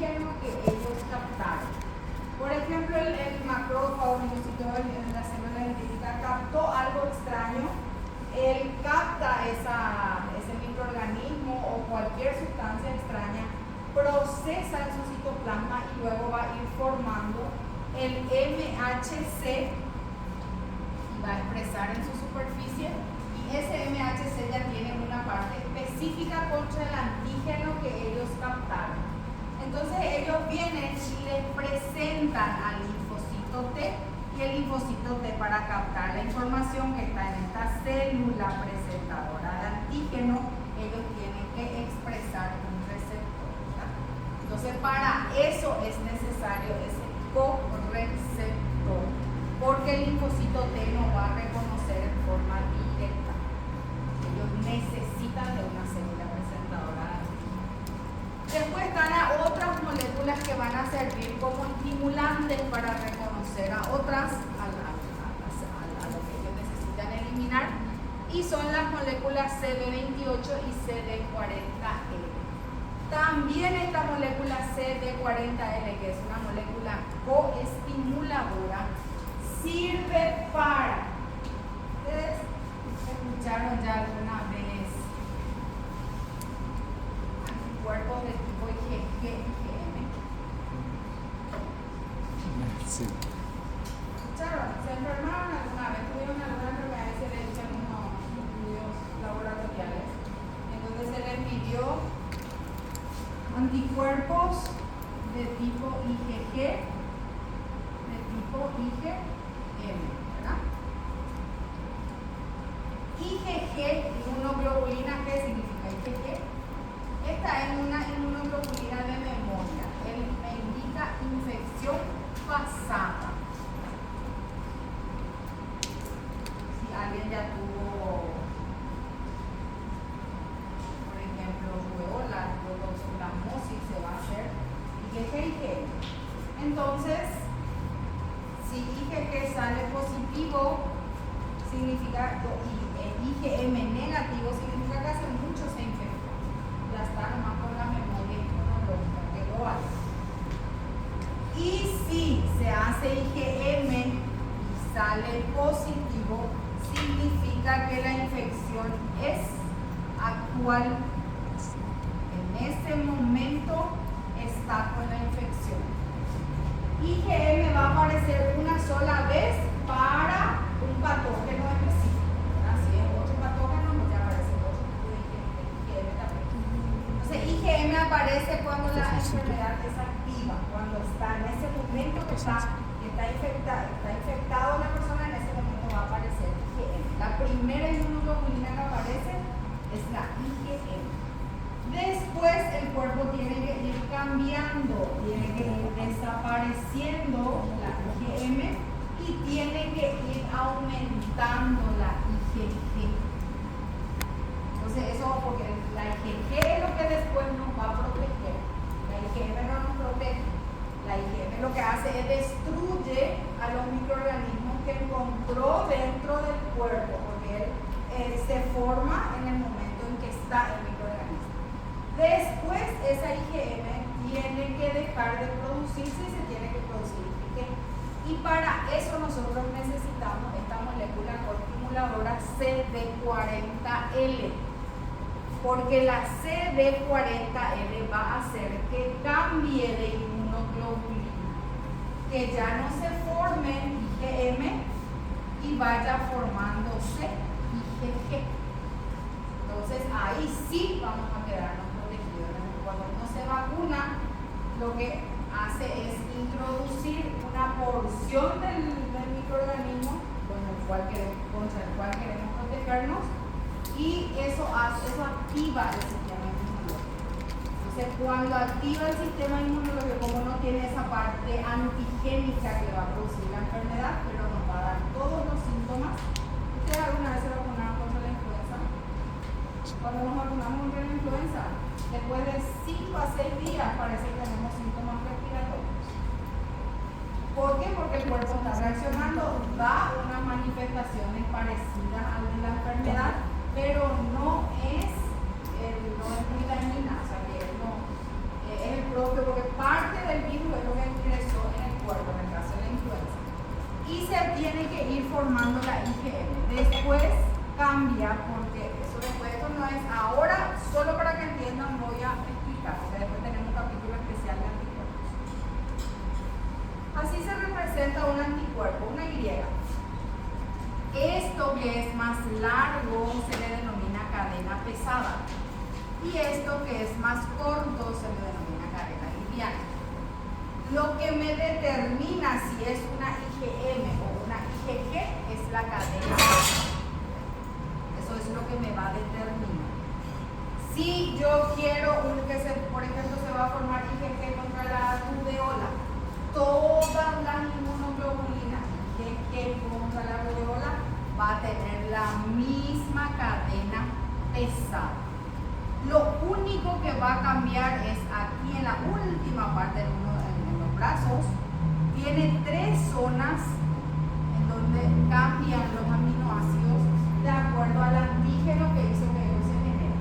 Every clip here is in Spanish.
antígeno que ellos captaron. Por ejemplo, el macrófago en la célula dendrítica captó algo extraño. Él capta ese microorganismo o cualquier sustancia extraña, procesa en su citoplasma y luego va a ir formando el MHC y va a expresar en su superficie. Y ese MHC ya tiene una parte específica contra el antígeno que ellos captaron. Entonces ellos vienen y les presentan al linfocito T, y el linfocito T, para captar la información que está en esta célula presentadora de antígeno, ellos tienen que expresar un receptor, ¿verdad? Entonces para eso es necesario ese correceptor, porque el linfocito T no va a reconocer en forma directa. Ellos necesitan de una célula presentadora de antígeno. Después están otras moléculas que van a servir como estimulantes para reconocer a otras, a lo que ellos necesitan eliminar, y son las moléculas CD28 y CD40L. También esta molécula CD40L, que es una molécula coestimuladora, sirve para, ¿ustedes escucharon ya alguna vez anticuerpos de tipo IgG, IgM? Sí. ¿Escucharon? ¿Se enfermaron alguna vez? ¿Tuvieron alguna enfermedad y se les echan unos estudios laboratoriales? Entonces se les pidió anticuerpos de tipo IgG, de tipo IgM, ¿verdad? IgG, inmunoglobulina, ¿qué significa IgG? Esta es una inmunoglobulina de memoria. Él me indica infección pasada. Si alguien ya tuvo, por ejemplo, rubeola, toxoplasmosis, se va a hacer IgG. Entonces, si IgG sale positivo, significa, y IgM negativo, significa que hace mucho se infectó. Ya está nomás con la memoria inmunológica que lo hace. Y si se hace IgM y sale positivo, significa que la infección es actual. En ese momento está con la infección. IgM va a aparecer una sola vez para un patógeno específico. Si es otro patógeno, no ya aparece otro tipo de IgM también. Entonces, IgM aparece cuando la enfermedad es activa, cuando está en ese momento que está infectado la persona, en ese momento va a aparecer IgM. La primera inmunoglobulina que aparece es la IgM. Después el cuerpo tiene que ir cambiando, tiene que ir desapareciendo la IgM y tiene que ir aumentando la IgG. Entonces eso, porque la IgG es lo que después nos va a proteger. La IgM no nos protege. La IgM lo que hace es destruye a los microorganismos que encontró dentro del cuerpo, porque él se forma en el momento en que está el microorganismo. Después esa IgM tiene que dejar de producirse y se tiene que producir IgG. Y para eso nosotros necesitamos esta molécula coestimuladora CD40L, porque la CD40L va a hacer que cambie de inmunoglobulina, que ya no se forme IgM y vaya formándose IgG. Entonces ahí sí vamos a quedarnos protegidos. Cuando uno se vacuna, lo que hace es introducir una porción del microorganismo contra el cual queremos protegernos, y eso activa el sistema inmunológico. Entonces, cuando activa el sistema inmunológico, como no tiene esa parte antigénica que va a producir la enfermedad, pero nos va a dar todos los síntomas. ¿Ustedes alguna vez se vacunaron contra la influenza? Cuando nos vacunamos contra la influenza, después de 5 a 6 días parece que tenemos síntomas respiratorios. ¿Por qué? Porque el cuerpo está reaccionando, da unas manifestaciones parecidas a de la enfermedad, pero no es muy dañina, o sea que no es el propio, porque para que ir formando la IgM. Después cambia, porque eso no es ahora, solo para que entiendan voy a explicar, porque después tenemos un capítulo especial de anticuerpos. Así se representa un anticuerpo, una Y. Esto que es más largo se le denomina cadena pesada y esto que es más corto se le denomina cadena liviana. Lo que me determina si es una IgM o una IgG es la cadena pesada. Eso es lo que me va a determinar. Si yo quiero por ejemplo, se va a formar IgG contra la rubeola, todas las inmunoglobulinas IgG contra la rubeola va a tener la misma cadena pesada. Lo único que va a cambiar es aquí en la última parte en los brazos, tiene 3 zonas en donde cambian los aminoácidos de acuerdo al antígeno que hizo que ellos se generen.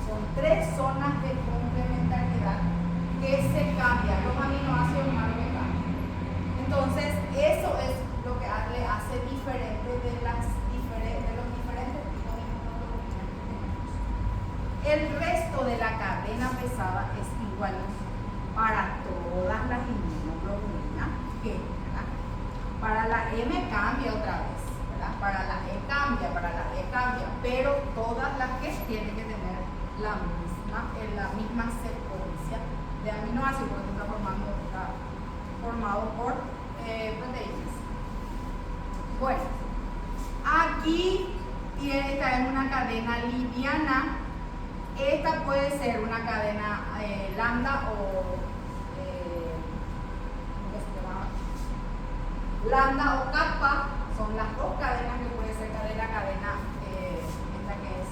Son 3 zonas de complementariedad que se cambian, los aminoácidos más lo que cambian. Entonces, eso es lo que le hace diferente de los diferentes tipos de inmunoglobulinas que tenemos. El resto de la cadena pesada es igual para todas las inmunoglobulinas G, ¿verdad? Para la M cambia otra vez, ¿verdad? Para la E cambia, pero todas las G tienen que tener la misma secuencia de aminoácidos, porque está formado por proteínas. Bueno, aquí esta es una cadena liviana. Esta puede ser una cadena lambda o lambda o kappa, son las dos cadenas que puede ser cadena esta que es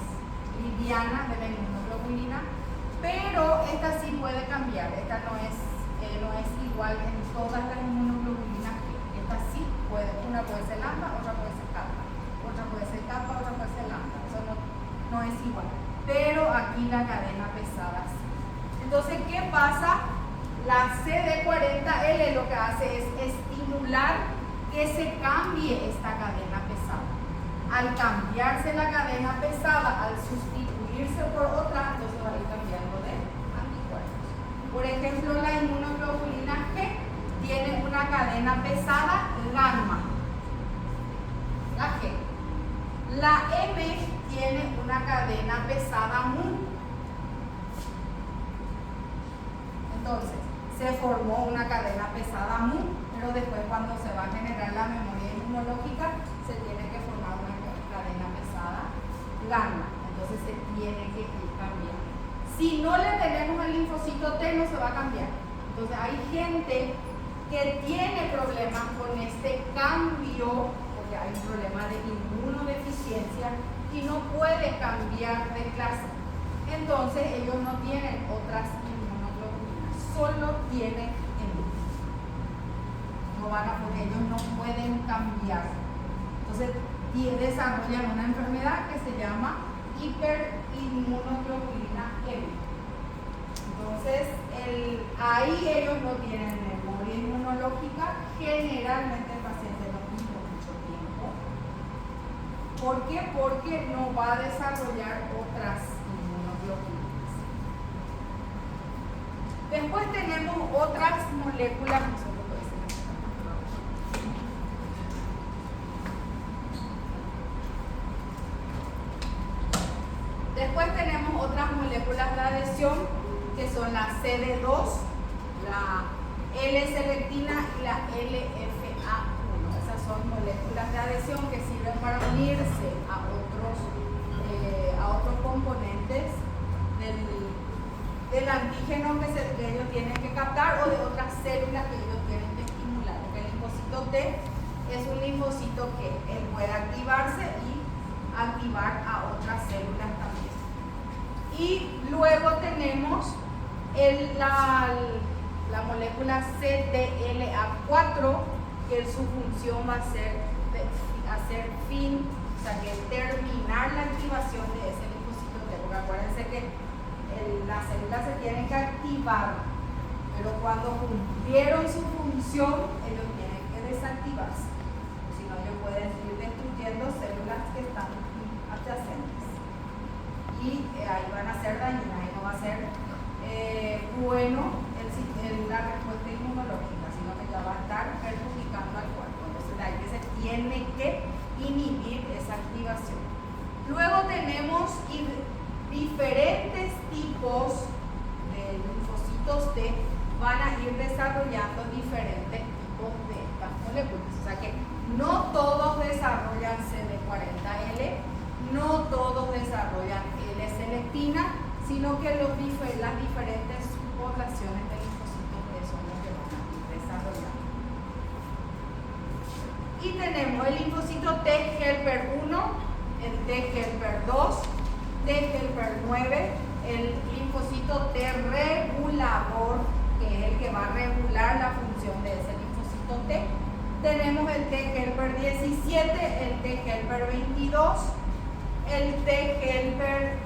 liviana de la inmunoglobulina, pero esta sí puede cambiar. Esta no es igual en todas las inmunoglobulinas. Esta sí puede, una puede ser lambda, otra puede ser kappa, otra puede ser lambda. Eso no es igual, pero aquí la cadena pesada sí. Entonces, ¿qué pasa? La CD40L lo que hace es estimular que se cambie esta cadena pesada. Al cambiarse la cadena pesada, al sustituirse por otra, entonces va a ir cambiando de anticuerpos. Por ejemplo, la inmunoglobulina G tiene una cadena pesada gamma, la G. La M tiene una cadena pesada mu. Entonces, se formó una cadena pesada mu, pero después cuando se va a generar la memoria inmunológica, se tiene que formar una cadena pesada gamma. Entonces se tiene que ir cambiando. Si no le tenemos el linfocito T, no se va a cambiar. Entonces hay gente que tiene problemas con este cambio, porque hay un problema de inmunodeficiencia y no puede cambiar de clase. Entonces ellos no tienen otras inmunoglobulinas, solo tienen M. No van a, porque ellos no pueden cambiar. Entonces desarrollan una enfermedad que se llama hiperinmunoglobulina M. Entonces ahí ellos no tienen memoria inmunológica. Generalmente el paciente no vive mucho tiempo. ¿Por qué? Porque no va a desarrollar otras inmunoglobulinas. Después tenemos otras moléculas. Después tenemos otras moléculas de adhesión que son la CD2, la L-selectina y la LFA1. Esas son moléculas de adhesión que sirven para unirse a otros componentes del antígeno que ellos tienen que captar o de otras células que ellos tienen que estimular. Porque el linfocito T es un linfocito que él puede activarse y activar a otras células también. Y luego tenemos la molécula CTLA4, que su función va a ser hacer fin, o sea, que terminar la activación de ese linfocito T. Porque acuérdense que las células se tienen que activar, pero cuando cumplieron su función, ellos tienen que desactivarse. Si no ellos pueden ir destruyendo células que están adyacentes. Y ahí van a ser dañinas y no va a ser bueno la respuesta inmunológica, sino que ya va a estar perjudicando al cuerpo. Entonces ahí que se tiene que inhibir esa activación. Luego tenemos diferentes tipos de linfocitos T, van a ir desarrollando diferentes tipos de estas moléculas. O sea que no todos desarrollan CD40L, no todos desarrollan L-selectina, sino que las diferentes subpoblaciones de linfocitos T son los que van a ir desarrollando. Y tenemos el linfocito T helper 1, el T helper 2, T helper 9, el linfocito T regulador, que es el que va a regular la función de ese linfocito T. Tenemos el T helper 17, el T helper 22, el T helper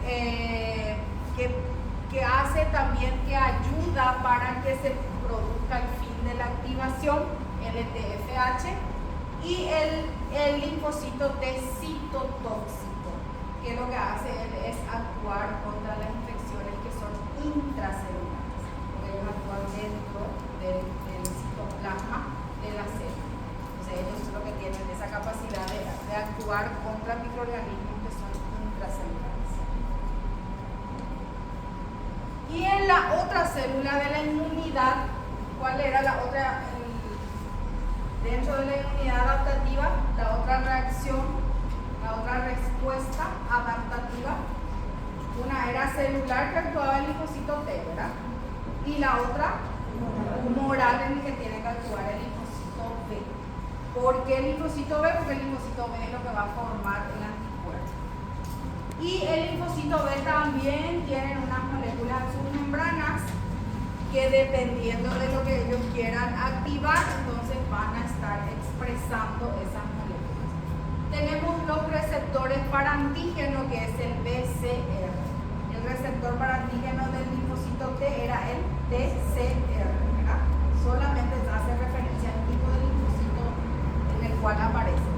que hace también, que ayuda para que se produzca el fin de la activación, LTFH, y el linfocito T citotóxico, que lo que hace es actuar contra las infecciones que son intracelulares, porque ellos actúan dentro del citoplasma de la célula. Entonces ellos lo que tienen esa capacidad de actuar contra microorganismos que son intracelulares. Y en la otra célula de la inmunidad, ¿cuál era la otra? Dentro de la inmunidad adaptativa, la otra reacción, la otra respuesta adaptativa, una era celular que actuaba el linfocito T, ¿verdad? Y la otra humoral, en el que tiene que actuar el linfocito B. ¿Por qué el linfocito B? Porque el linfocito B es lo que va a formar el anticuerpo. Y el linfocito B también tienen unas moléculas submembranas que, dependiendo de lo que ellos quieran activar, entonces van a estar expresando esas moléculas. Tenemos los receptores para antígeno, que es el BCR. El receptor para antígeno del linfocito T era el TCR, ¿verdad? Solamente hace referencia al tipo de linfocito en el cual aparece.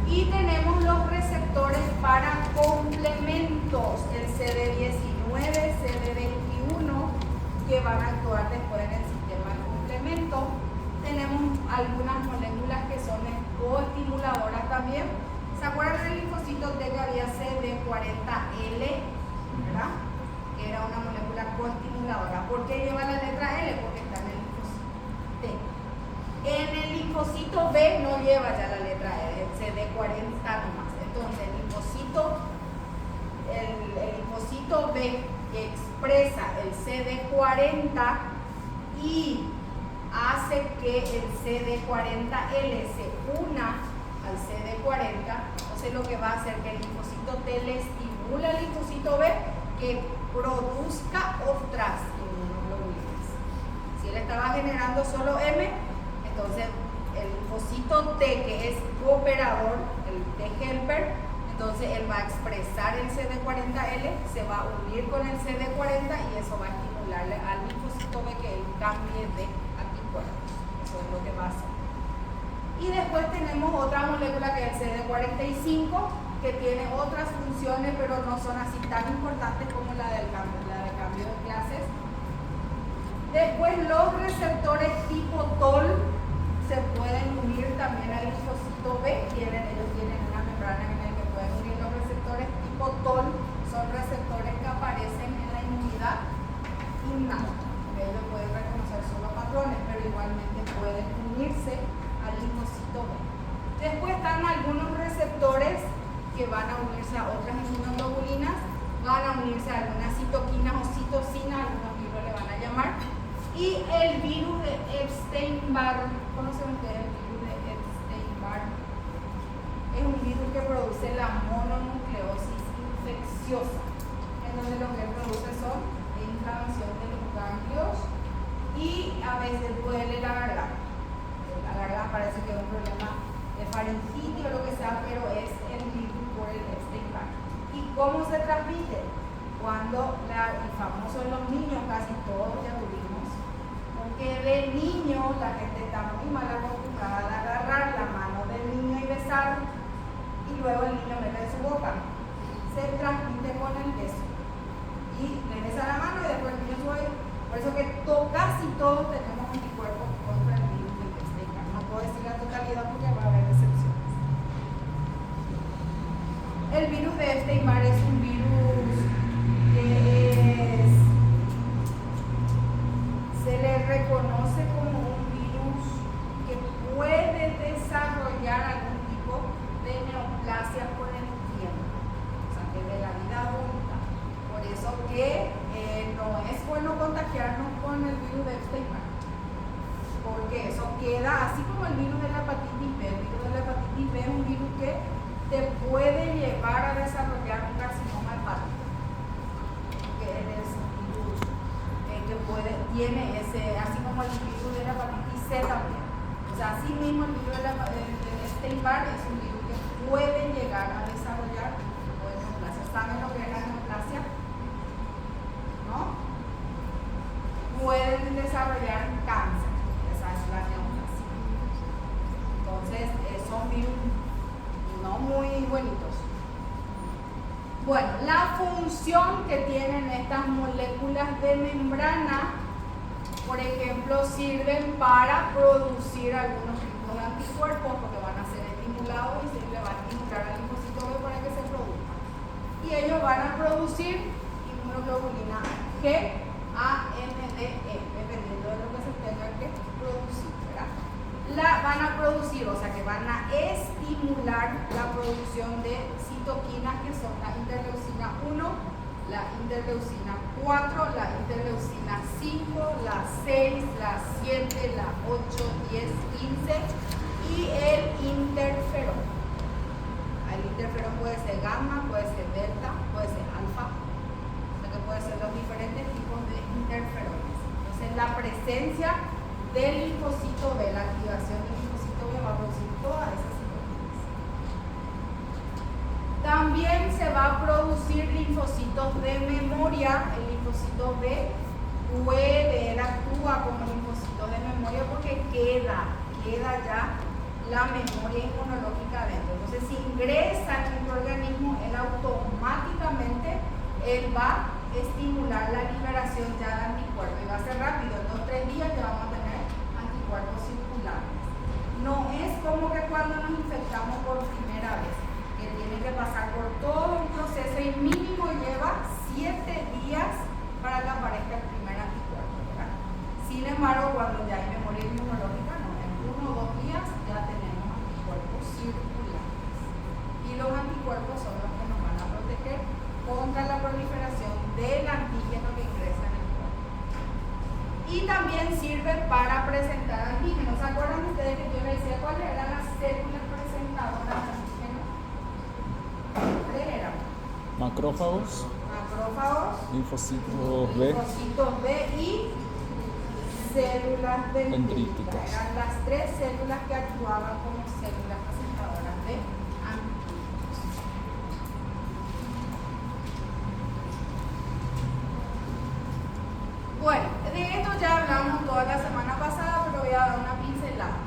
Y tenemos los receptores para complementos, el CD19, CD21, que van a actuar después en el sistema de complemento. Tenemos algunas moléculas que son coestimuladoras también. ¿Se acuerdan del linfocito T que había CD40L? ¿Verdad? Que era una molécula coestimuladora. ¿Por qué lleva la letra L? Porque está en el linfocito T. En el linfocito B no lleva ya la letra L, el CD40 nomás. Entonces el linfocito B que expresa el CD40 y hace que el CD40L se una al CD40, entonces lo que va a hacer que el linfocito T le estimula al linfocito B que produzca otras inmunoglobulinas. Si él estaba generando solo M, entonces el linfocito T, que es cooperador, el T helper, entonces él va a expresar el CD40L, se va a unir con el CD40 y eso va a estimularle al linfocito B que él cambie de anticuerpos. Eso es lo que va a hacer. Y después tenemos otra molécula que es el CD45, que tiene otras funciones, pero no son así tan importantes como la del cambio de clases. Después los receptores tipo TOL se pueden unir también al linfocito B. Ellos tienen una membrana en la que pueden unir los receptores tipo TOL. Son receptores que aparecen en la inmunidad innata. Ellos pueden reconocer solo patrones, pero igualmente pueden unirse al linfocito B. Después están algunos receptores que van a unirse a otras inmunoglobulinas, van a unirse a algunas citoquinas o citocinas, algunos libros le van a llamar. Y el virus de Epstein-Barr, ¿conocen ustedes el virus de Epstein-Barr? Es un virus que produce la mononucleosis infecciosa, en donde lo que produce son inflamación de los ganglios y a veces duele la garganta. La garganta parece que es un problema de faringitis o lo que sea, pero es el virus por el Epstein-Barr. ¿Y cómo se transmite? Cuando el famoso en los niños, casi todos ya tuvimos, porque de niño la gente está muy mal acostumbrada a agarrar la mano del niño y besar y luego el niño mete en su boca. Se transmite con el beso. Y le besa la mano y después el niño sube. Por eso que casi todos tenemos anticuerpos contra el virus del Epstein-Barr. No puedo decir la totalidad porque va a haber excepciones. El virus de Epstein-Barr es un virus que se le reconoce como un virus que puede desarrollar algún tipo de neoplasia con el tiempo, o sea, que de la vida adulta. Por eso que no es bueno contagiarnos con el virus de Epstein-Barr, porque eso queda, así como el virus de la hepatitis B. El virus de la hepatitis B es un virus que te puede llevar a desarrollar un carcinoma hepático, que es un virus que tiene ese, así como el virus de la hepatitis C también. O sea, así mismo el virus de Epstein-Barr es un virus que puede llegar a desarrollar un tipo de neoplasia. ¿Saben lo que es la neoplasia? ¿No? Pueden desarrollar cáncer. Esa es la neoplasia. Entonces, son virus no muy bonitos. Bueno, la función que tienen estas moléculas de membrana, por ejemplo, sirven para producir algunos tipos de anticuerpos porque van a ser estimulados y se le va a estimular al linfocito B para que se produzca. Y ellos van a producir inmunoglobulina G, A, M, D, E, dependiendo de lo que se tenga que producir, ¿verdad? Van a producir, o sea que van a estimular la producción de citoquinas que son la interleucina 1, la interleucina 4, la interleucina 5, la 6, la 7, la 8, 10, 15 y el interferón. El interferón puede ser gamma, puede ser delta, puede ser alfa, o sea que puede ser los diferentes tipos de interferones. Entonces la presencia del linfocito B, la activación del linfocito B va a producir todas esas citoquinas. También se va a producir linfocitos de memoria. El linfocito B él actúa como linfocito de memoria porque queda ya la memoria inmunológica dentro. Entonces, si ingresa en nuestro organismo, él automáticamente va a estimular la liberación ya de anticuerpos y va a ser rápido. En 2 o 3 días ya vamos a tener anticuerpos circulares. No es como que cuando nos infectamos por primera vez, que tiene que pasar por todo un proceso y mínimo lleva 7 días para que aparezca el primer anticuerpo, ¿verdad? Sin embargo, cuando ya hay memoria inmunológica, no, en 1 o 2 días ya tenemos anticuerpos circulares. Y los anticuerpos son los que nos van a proteger contra la proliferación del antígeno que ingresa en el cuerpo. Y también sirve para presentar antígenos. ¿Se acuerdan ustedes que yo les decía cuáles eran las células presentadoras de antígeno? ¿Cuáles eran? Macrófagos, linfocitos B y células dendríticas. dendríticas. Eran las 3 células que actuaban como células presentadoras de antígenos. Bueno, de esto ya hablamos toda la semana pasada, pero voy a dar una pincelada.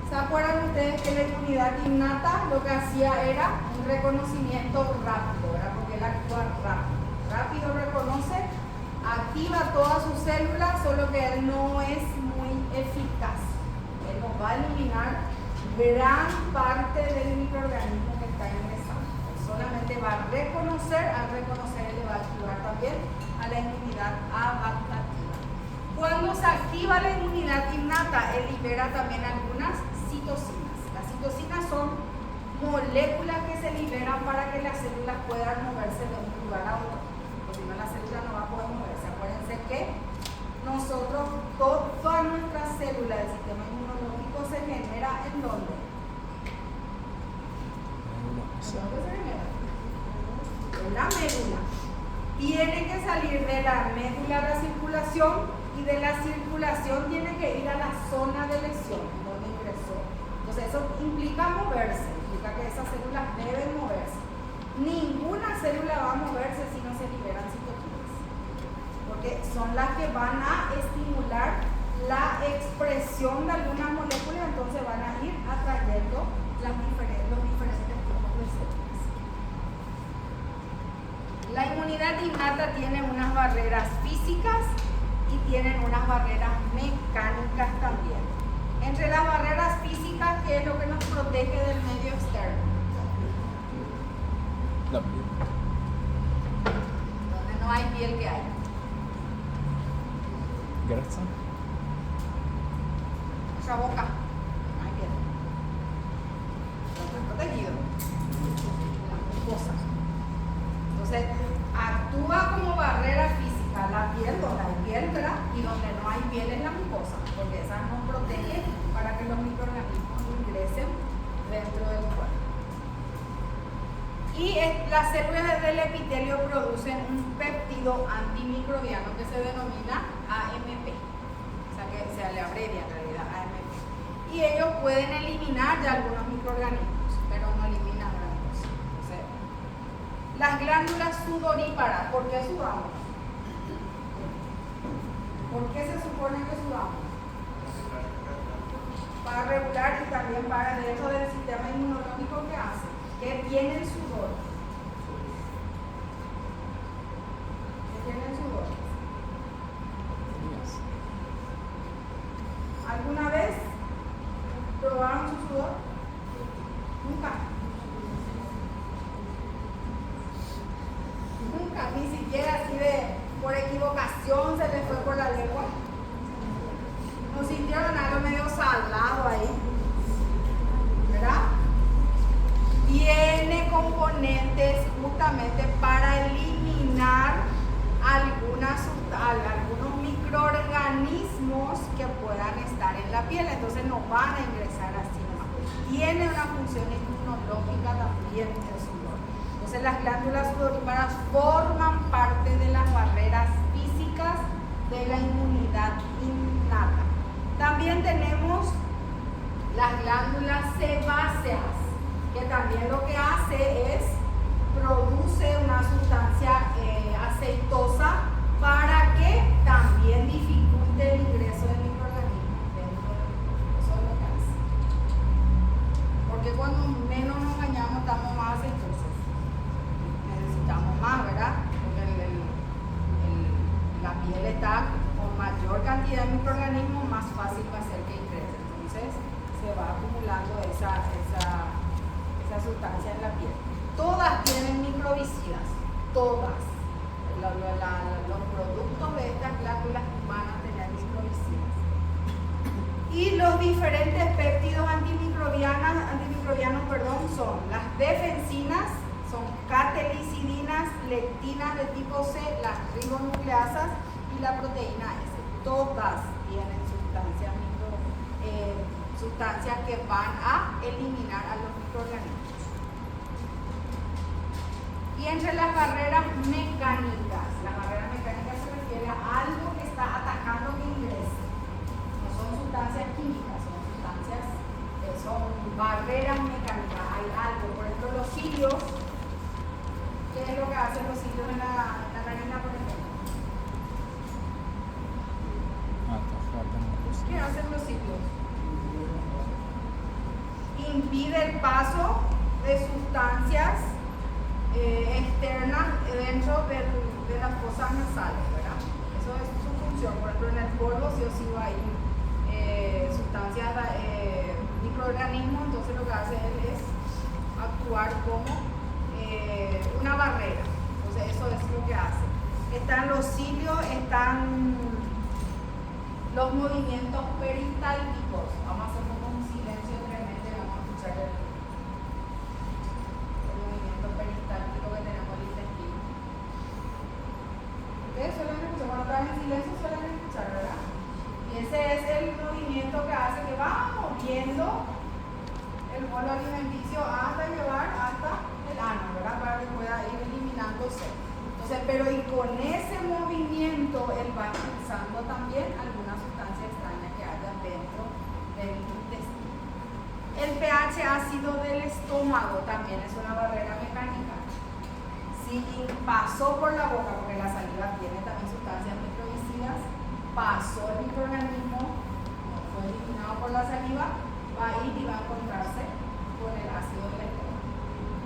¿Se acuerdan ustedes que la inmunidad innata lo que hacía era un reconocimiento rápido, ¿verdad? Porque él actúa rápido. Rápido reconoce, activa todas sus células, solo que él no es muy eficaz. Él nos va a eliminar gran parte del microorganismo que está ingresando. Él solamente va a reconocer, al reconocer él le va a activar también a la inmunidad adaptativa. Cuando se activa la inmunidad innata, él libera también algunas citocinas. Las citocinas son moléculas que se liberan para que las células puedan moverse de un lugar a otro. Porque si no, la célula no va a poder moverse. Acuérdense que nosotros, todas nuestras células del sistema inmunológico se genera ¿en dónde? ¿En dónde se genera? En la médula. Tiene que salir de la médula a la circulación y de la circulación tiene que ir a la zona de lesión donde ingresó. Entonces eso implica moverse, implica que esas células deben moverse. Ninguna célula va a moverse si no se liberan citoquinas, porque son las que van a estimular la expresión de algunas moléculas, entonces van a ir atrayendo los células. La inmunidad innata tiene unas barreras físicas y tienen unas barreras mecánicas también. Entre las barreras físicas, ¿qué es lo que nos protege del medio externo? La piel. Donde no hay piel, ¿qué hay? Grasa. Nuestra boca, no hay piel. No está protegido. Las mucosas. Entonces, actúa como barrera física la piel, donde hay piel, ¿verdad? Y donde no hay piel es la mucosa, porque esa nos protege para que los microorganismos ingresen dentro del cuerpo. Y las células del epitelio producen un péptido antimicrobiano que se denomina AMP. O sea, que se le abrevia en realidad AMP. Y ellos pueden eliminar ya algunos microorganismos, pero no eliminan gran cosa. Entonces, las glándulas sudoríparas, ¿por qué sudamos? ¿Por qué se supone que sudamos? Para regular y también para dentro del sistema inmunológico que hace. ¿Qué tiene el sudor? ¿Qué tiene el sudor? ¿Alguna vez probaron su sudor? Nunca. Nunca, ni siquiera así de por equivocación se les fue por la lengua. ¿No sintieron algo medio salado ahí? ¿Verdad? Tiene componentes justamente para eliminar algunos microorganismos que puedan estar en la piel, entonces no van a ingresar así nomás. Tiene una función inmunológica también el sudor. Entonces las glándulas sudoríparas forman parte de las barreras físicas de la inmunidad innata. También tenemos las glándulas sebáceas, que también lo que hace es produce una sustancia aceitosa para que también dificulte el ingreso de microorganismos dentro del cuerpo. Eso es lo que hace. Porque cuando menos nos bañamos estamos más aceitosos. Necesitamos más, ¿verdad? Porque la piel está con mayor cantidad de microorganismos, más fácil va a ser que ingrese. Entonces se va acumulando esa sustancia en la piel. Todas tienen microbicidas, todas. Los productos de estas glándulas van a tener microbicidas. Y los diferentes péptidos antimicrobianos, son las defensinas, son catelicidinas, lectinas de tipo C, las ribonucleasas y la proteína S. Todas tienen sustancias que van a eliminar a los microorganismos. Y entre las barreras mecánicas, la barrera mecánica se refiere a algo que está atacando que ingrese. No son sustancias químicas, son barreras mecánicas. Hay algo, por ejemplo, los cilios. ¿Qué es lo que hacen los cilios en la narina, por ejemplo? ¿Qué hacen los cilios? Impide el paso de sustancias externas dentro de las fosas nasales, ¿verdad? Eso es su función. Por ejemplo, en el polvo sí o sí hay sustancias, microorganismos, entonces lo que hace él es actuar como una barrera. Entonces eso es lo que hace. Están los cilios, están los movimientos peristálticos. Vamos a hacer un silencio tremendo y vamos a escuchar el movimiento peristáltico que tenemos en el intestino. Ustedes suelen escuchar, cuando están en silencio suelen escuchar, ¿verdad? Y ese es el movimiento que hace que va moviendo el bolo alimenticio hasta llevar hasta el ano, ¿verdad? Para que pueda ir eliminándose. Entonces, pero y con ese movimiento él va expulsando también alguna sustancia extraña que haya dentro del intestino. El pH ácido del estómago también es una barrera mecánica. Si pasó por la boca, porque la saliva tiene también sustancias microbicidas, pasó el microorganismo, fue eliminado por la saliva, va a ir y va a encontrarse con el ácido del estómago.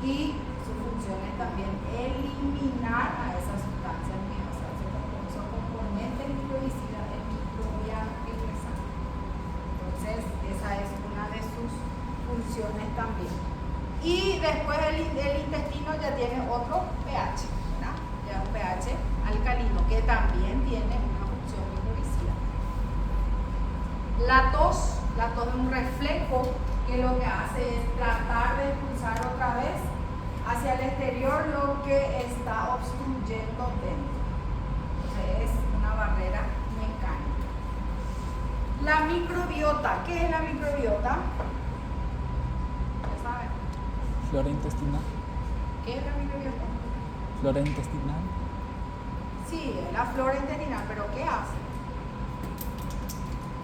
y su función es también eliminar a esas sustancias mismas, o sea, esos componentes microbicidas, el microbiano que ingresan. Entonces, esa es una de sus funciones también. Y después el intestino ya tiene otro pH, ¿verdad? Ya un pH alcalino que también tiene una función microbicida. La tos es un reflejo que lo que hace es tratar de expulsar otra vez hacia el exterior lo que está obstruyendo dentro. Entonces es una barrera mecánica. La microbiota, ¿qué es la microbiota? ¿Ya saben? Flora intestinal. ¿Qué es la microbiota? Flora intestinal. Sí, la flora intestinal, pero ¿qué hace?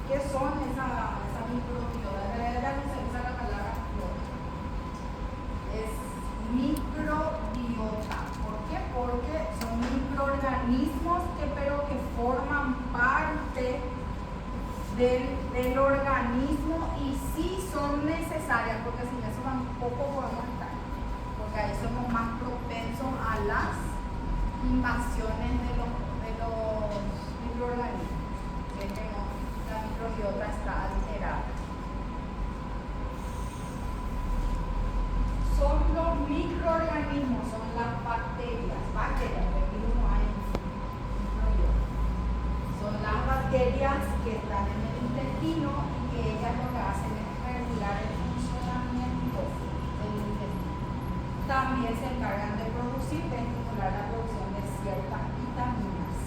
¿Qué son esa microbiota? En realidad no se usa la palabra flora. Es microbiota. ¿Por qué? Porque son microorganismos pero que forman parte del organismo y sí son necesarias, porque sin eso tampoco podemos estar, porque ahí somos más propensos a las invasiones de los microorganismos, que la microbiota está alterada. Son los microorganismos, son las bacterias, porque virus no hay microbiota. Son las bacterias que están en el intestino y que ellas lo que hacen es regular el funcionamiento del intestino. También se encargan de estimular la producción de ciertas vitaminas.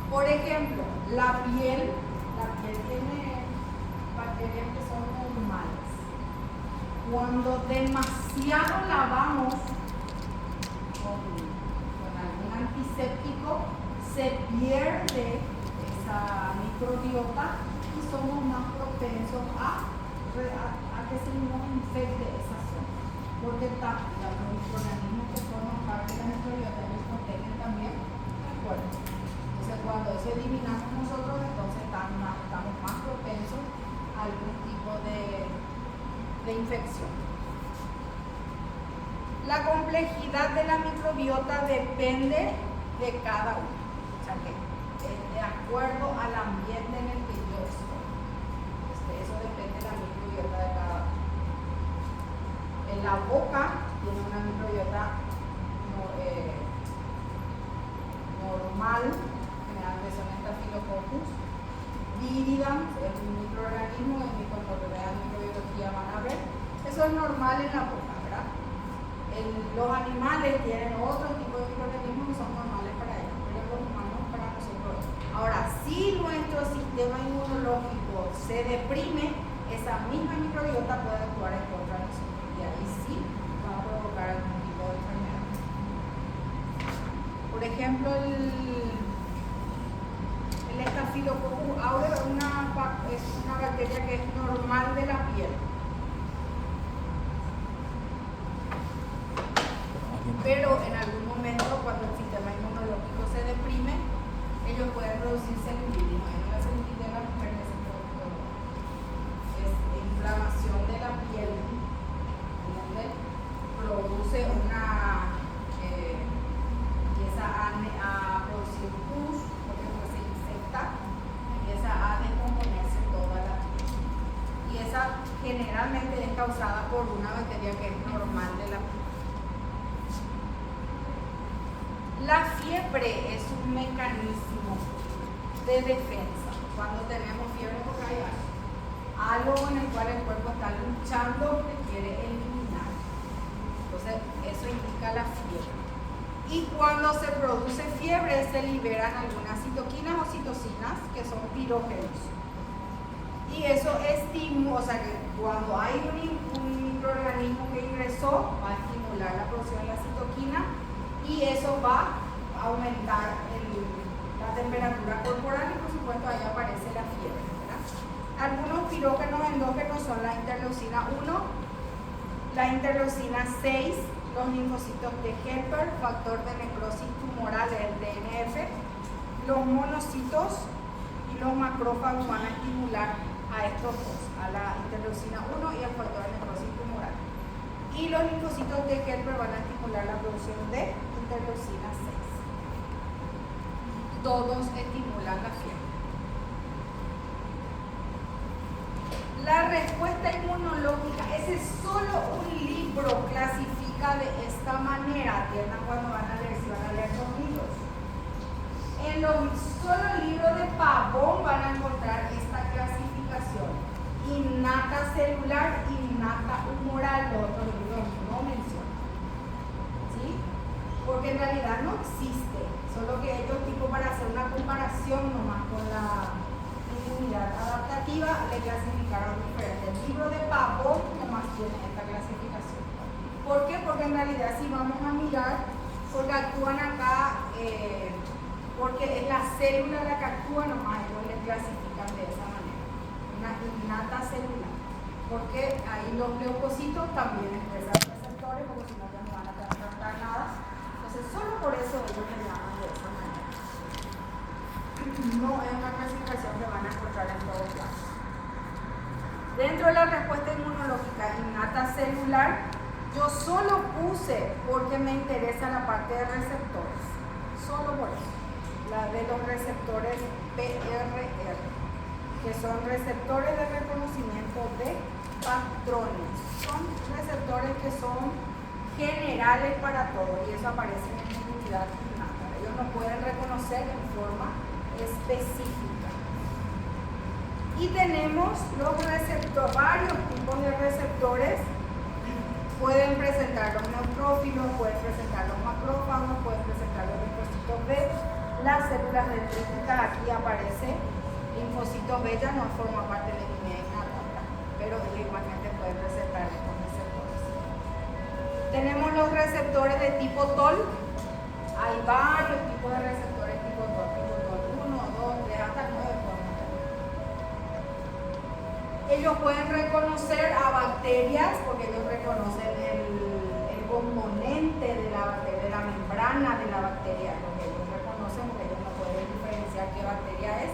Por ejemplo, la piel tiene bacterias que son normales. Cuando demasiado lavamos con algún antiséptico, se pierde esa microbiota y somos más propensos a que se nos infecte esa zona. Porque los microorganismos que forman parte de la microbiota nos protegen también el cuerpo. Entonces, cuando eso eliminamos nosotros, entonces estamos más propensos a algún tipo de infección. La complejidad de la microbiota depende de cada uno, o sea que de acuerdo al ambiente en el que yo estoy. Eso depende de la microbiota de cada uno. En la boca tiene una microbiota normal, generalmente son Staphylococcus viridans, es un microorganismo, cuando vean microbiología van a ver. Eso es normal en la boca, ¿verdad? Los animales tienen otro tipo de microorganismos que son normales para ellos, pero los humanos para nosotros. Ahora, si nuestro sistema inmunológico se deprime, esa misma microbiota puede actuar en contra de nosotros y ahí sí va a provocar algún tipo de enfermedad. Por ejemplo, el Staphylococcus aureus es una bacteria que es normal de la piel. Pero en algún momento, cuando el sistema inmunológico se deprime, ellos pueden producir celulitis. La celulitis de la mujer es inflamación de la piel, donde produce empieza a producir pus, porque se infecta, empieza a descomponerse toda la piel. Y esa generalmente es causada por una bacteria que es normal de la piel. La fiebre es un mecanismo de defensa. Cuando tenemos fiebre porque hay algo en el cual el cuerpo está luchando que quiere eliminar. Entonces, eso indica la fiebre. Y cuando se produce fiebre, se liberan algunas citoquinas o citocinas que son pirógenos. Y eso estimula, o sea que cuando hay un microorganismo que ingresó, va a estimular la producción de la citoquina. Y eso va a aumentar la temperatura corporal y por supuesto ahí aparece la fiebre, ¿verdad? Algunos pirógenos endógenos son la interleucina 1, la interleucina 6, los linfocitos de Helper, factor de necrosis tumoral, el DNF, los monocitos y los macrófagos van a estimular a estos dos, a la interleucina 1 y al factor de necrosis tumoral. Y los linfocitos de Kepler van a estimular la producción de interleucina 6. Todos estimulan la fiebre. La respuesta inmunológica, ese es solo un libro, clasifica de esta manera. Atiendan cuando van a leer, si van a leer los libros. En los solo libros de Pavón van a encontrar esta clasificación: innata celular, innata humoral. Los otros libros no mencionan, ¿sí? Porque en realidad no existe, solo que ellos, tipo, para hacer una comparación nomás con la inmunidad adaptativa, le clasificaron diferente. El libro de Pavón nomás tiene esta clasificación. ¿Por qué? Porque en realidad, si vamos a mirar, porque actúan acá, porque es la célula la que actúa nomás, ellos le clasifican de esa manera, una innata celular, porque ahí los leucocitos también expresan receptores, porque si no ya no van a tratar nada. Entonces solo por eso ellos le llaman de esa manera. No es una clasificación que van a encontrar en todos lados. Dentro de la respuesta inmunológica innata celular, yo solo puse porque me interesa la parte de receptores, solo por eso, la de los receptores PRR, que son receptores de reconocimiento de patrones. Son receptores que son generales para todo, y eso aparece en la inmunidad innata. Ellos no pueden reconocer en forma específica. Y tenemos los receptores, varios tipos de receptores. Pueden presentar los neutrófilos, pueden presentar los macrófagos, pueden presentar los linfocitos B, las células dendríticas. Aquí aparece linfocitos B, ya no forma parte de la inmunidad innata, pero igualmente pueden presentar estos receptores. Tenemos los receptores de tipo TOL. Hay varios tipos de receptores tipo TOL, 1, 2, 3, hasta 9 formas. Ellos pueden reconocer a bacterias, porque ellos reconocen el componente de la bacteria, de la membrana de la bacteria, lo que ellos reconocen, porque ellos no pueden diferenciar qué bacteria es.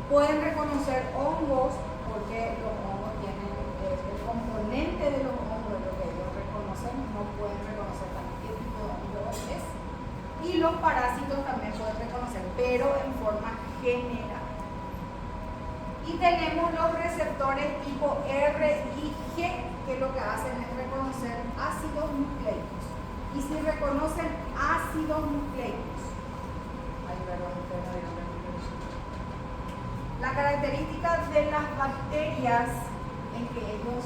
Pueden reconocer hongos, porque los hongos tienen el componente de los hongos, lo que ellos reconocen. No pueden reconocer también qué tipo de hongo es. Y los parásitos también pueden reconocer, pero en forma general. Y tenemos los receptores tipo R y G, que lo que hacen es reconocer ácidos nucleicos. Y si reconocen ácidos nucleicos, la característica de las bacterias es que ellos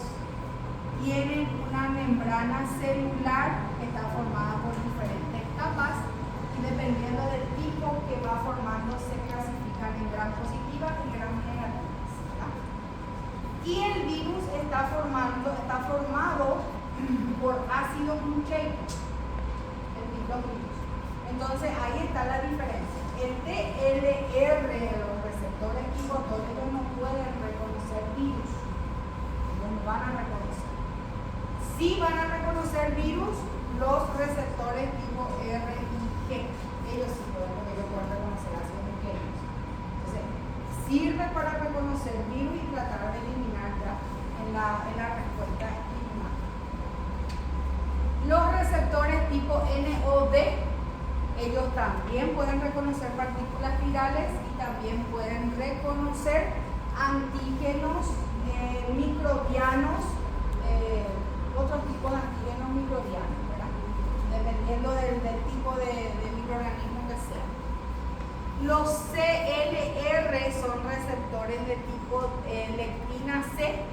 tienen una membrana celular que está formada por diferentes capas, y dependiendo del tipo que va formando se clasifican en gram positivas y gram negativas. Y el virus está formado por ácidos nucleicos, los virus. Entonces ahí está la diferencia. El TLR, los receptores tipo TOL, ellos no pueden reconocer virus, ellos no van a reconocer. Sí van a reconocer virus los receptores tipo R y G, ellos sí pueden, porque ellos pueden reconocer ácidos nucleicos. Entonces sirve para reconocer virus y tratar de eliminar ya en la respuesta innata. Los receptores tipo NOD, ellos también pueden reconocer partículas virales y también pueden reconocer antígenos microbianos, otros tipos de antígenos microbianos, ¿verdad? Dependiendo del tipo de microorganismo que sea. Los CLR son receptores de tipo lectina C.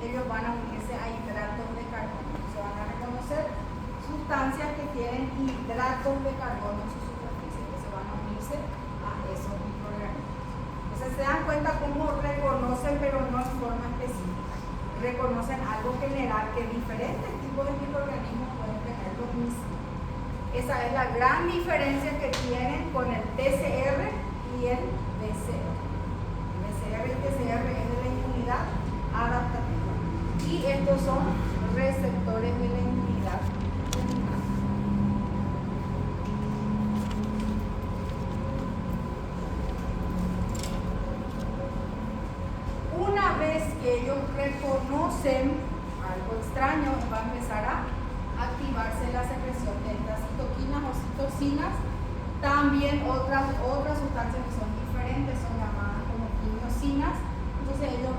Ellos van a unirse a hidratos de carbono. Se van a reconocer sustancias que tienen hidratos de carbono en su superficie, que se van a unirse a esos microorganismos. Entonces se dan cuenta cómo reconocen, pero no en forma específica. Reconocen algo general, que diferentes tipos de microorganismos pueden tener lo mismo. Esa es la gran diferencia que tienen con el TCR y el BCR. El BCR y el TCR es de la inmunidad adaptativa. Y estos son receptores de la inmunidad. Una vez que ellos reconocen algo extraño, va a empezar a activarse la secreción de estas citoquinas o citocinas. También otras sustancias que son diferentes son llamadas como quimiosinas. Entonces ellos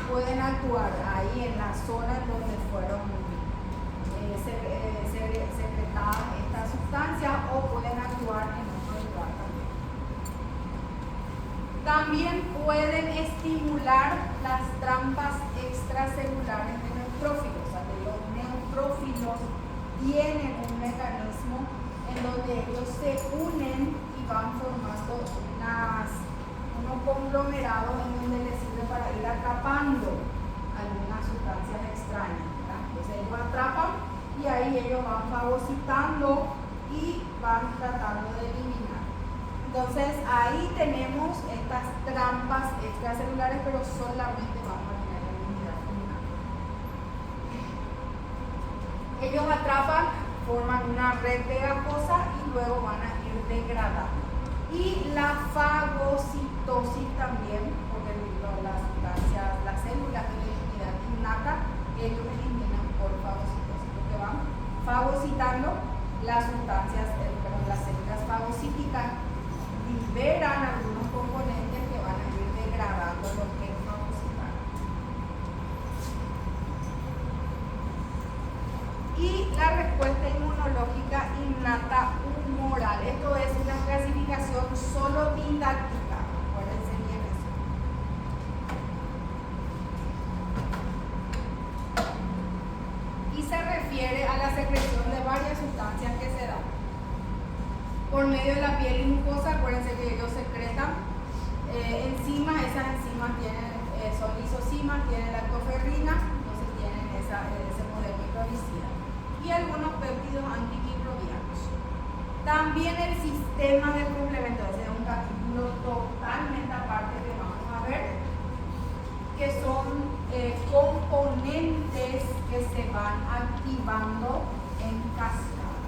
pueden actuar ahí en la zona donde fueron secretadas estas sustancias, o pueden actuar en otro lugar también. También pueden estimular las trampas extracelulares de neutrófilos. O sea, que los neutrófilos tienen un mecanismo en donde ellos se unen y van formando unos conglomerados en donde les sirve para ir atrapando algunas sustancias extrañas, ¿verdad? Entonces ellos atrapan y ahí ellos van fagocitando y van tratando de eliminar. Entonces ahí tenemos estas trampas extracelulares, pero solamente vamos a tener la inmunidad pulmonar. Ellos atrapan, forman una red pegajosa y luego van a ir degradando. Y la fagocitosis también, porque las sustancias, las células de la inmunidad innata, ellos eliminan por fagocitosis, porque van fagocitando las sustancias, las células fagocíticas liberan algunos componentes que van a ir degradando los que fagocitaron. Y la respuesta inmunológica innata humoral. Esto es una clasificación solo didáctica. Acuérdense bien eso. Y se refiere a la secreción de varias sustancias que se dan por medio de la piel y mucosa. Acuérdense que ellos secretan enzimas. Esas enzimas son lisosimas, tienen lactoferrina, entonces tienen ese modelo microbicida. Y algunos péptidos antimicrobianos. También el sistema de complemento, ese es un capítulo totalmente aparte que vamos a ver, que son componentes que se van activando en cascada.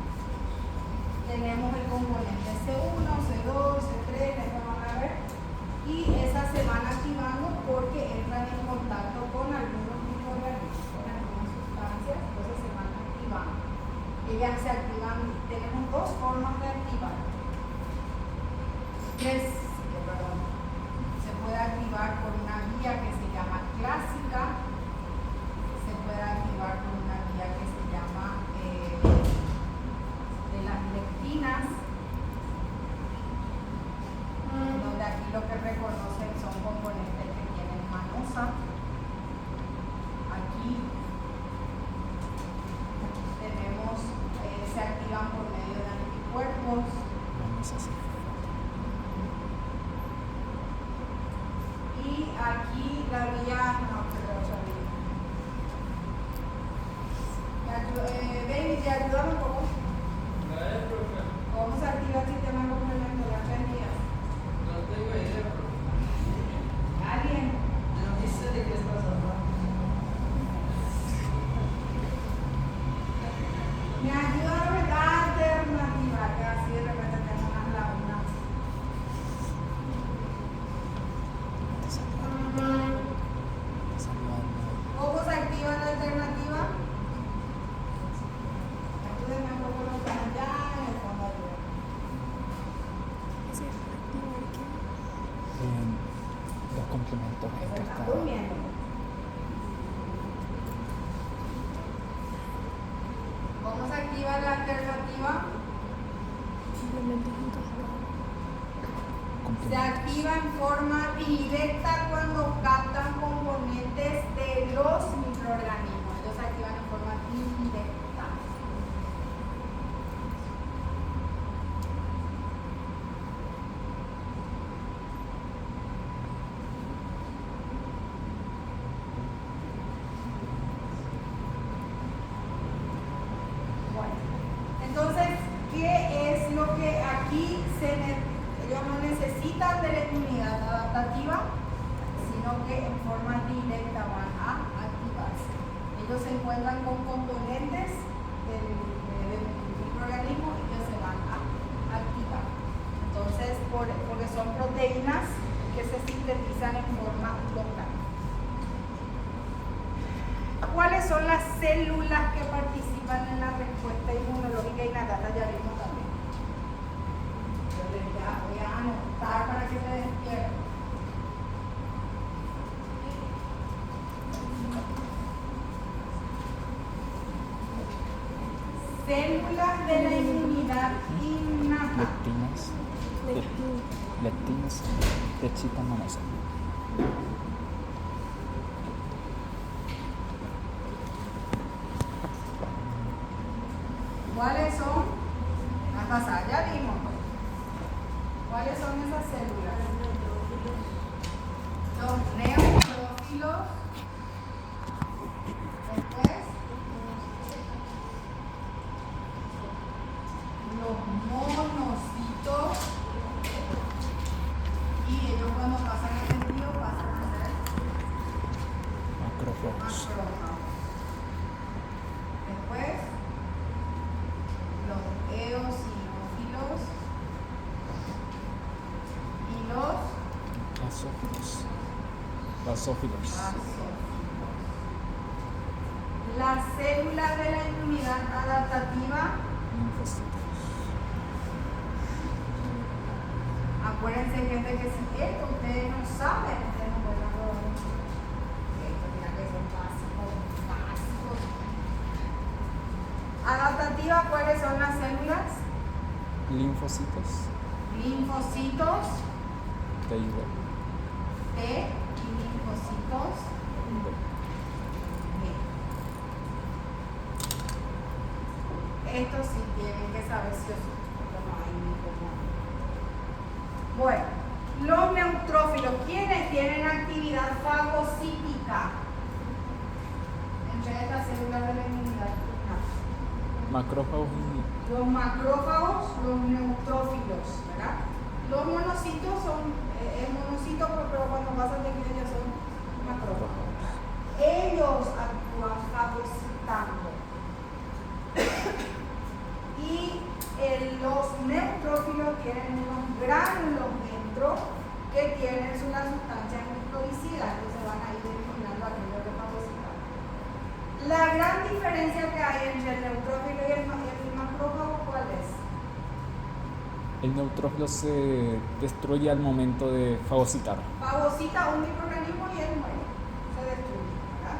Tenemos el componente C1, C2, C3, que van a ver, y esas se van activando porque entran en contacto con algunos microorganismos, con algunas sustancias, entonces se van activando. Ellas se activan, tenemos dos formas de activar. Se puede activar por una vía que se llama clásica, se puede activar por una vía que se llama de las lectinas, donde aquí lo que reconocen son componentes que tienen manosa. Aquí tenemos, se activan por medio de anticuerpos. Y aquí la vía, David, ¿te ayudan un poco? ¿Cómo se activa el sistema de complemento? ¿Ya aprendías? No tengo idea, profe. ¿Alguien? No sé de qué estás hablando. Me ayuda a ver la alternativa, que así de repente tengo unas lagunas. ¿Cómo se activa la alternativa? Ayúdenme un poco los que están allá en el fondo ayuda. Los complementos en ¿Está cascada. durmiendo? ¿Cómo se activa la alternativa? Se activa en forma directa cuando captan componentes de los microorganismos. Ellos se activan en forma indirecta. Bueno, entonces, ¿qué es lo que aquí ellos no necesitan de la inmunidad adaptativa, sino que en forma directa van a activarse? Ellos se encuentran con componentes del microorganismo y ellos se van a activar. Entonces, porque son proteínas que se sintetizan en forma local. ¿Cuáles son las células que participan en la respuesta inmunológica innata? Ya vimos también. Yo les voy a anotar para que se despierten. Células de la inmunidad innata. Lectinas. Lectinas. Lechita manasa. ¿Cuáles son? La pasada ya vimos. ¿Cuáles son esas células? Los neutrófilos. Después, los monocitos. Y ellos cuando pasan el sentido pasan a ser Macrófagos. macrófagos. Después, los eosinófilos y los Basófilos. Basófilos. basófilos. Las células de la inmunidad adaptativa, Linfocitos. acuérdense gente que si esto ustedes no saben, ustedes no pueden hablar mucho. Esto mira que son básicos. Adaptativa, ¿cuáles son las células? Linfocitos. Linfocitos, T y B. T y linfocitos B. B. Estos sí tienen que saber si o sí, porque no hay ni cómo. Bueno, los neutrófilos, ¿quiénes tienen actividad fagocítica? Entre estas células de la inmunidad. Macrófagos y Los macrófagos, los neutrófilos, ¿verdad? Los monocitos son, es monocito, pero cuando pasan de que ellos son macrófagos. Ellos actúan fagocitando. Y los neutrófilos tienen unos gránulos dentro que tienen una sustancia microbicida, entonces van a ir eliminando aquello que fagocitan. La gran diferencia que hay entre el neutrófilo y el macrófago, ¿cuál es? el neutrófilo se destruye al momento de fagocitar. Fagocita un microorganismo y él muere, se destruye, ¿verdad?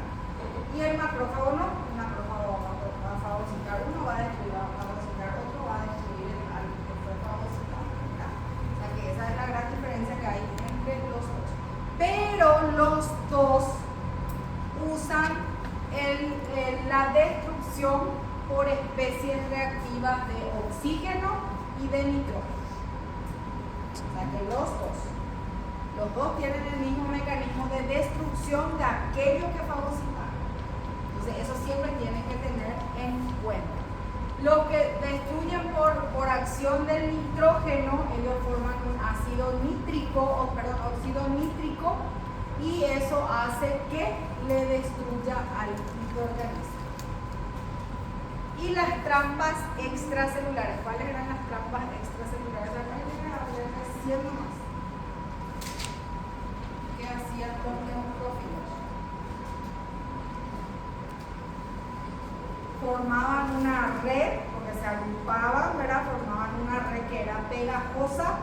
Y el macrófago no, el macrófago va a fagocitar uno, va a destruir, va a fagocitar otro, va a destruir al que fue fagocitado, ¿verdad? O sea que esa es la gran diferencia que hay entre los dos. Pero los dos usan la destrucción por especies reactivas de oxígeno y de nitrógeno. O sea que los dos tienen el mismo mecanismo de destrucción de aquello que fagocitaron. Entonces eso siempre tienen que tener en cuenta. Lo que destruyen por acción del nitrógeno, ellos forman un óxido nítrico, y eso hace que le destruya al microorganismo. Y las trampas extracelulares. ¿Cuáles eran las trampas extracelulares? Acá llegan a ver recién nomás. ¿Qué hacían los neutrófilos? Formaban una red, porque se agrupaban, ¿verdad? Formaban una red que era pegajosa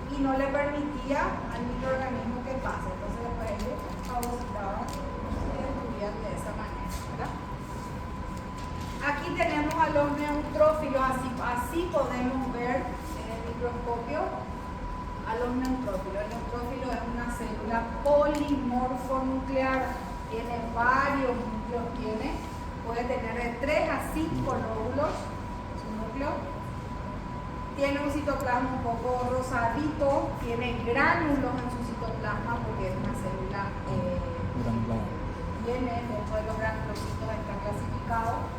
y no le permitía al microorganismo que pase. Entonces después ellos fagocitaban y destruían de esa manera, ¿verdad? Aquí tenemos a los neutrófilos, así podemos ver en el microscopio a los neutrófilos. El neutrófilo es una célula polimorfonuclear, tiene varios núcleos, puede tener de 3 a 5 lóbulos, su núcleo. Tiene un citoplasma un poco rosadito, tiene gránulos en su citoplasma porque es una célula Granular. tiene dentro de los granulocitos, está clasificado.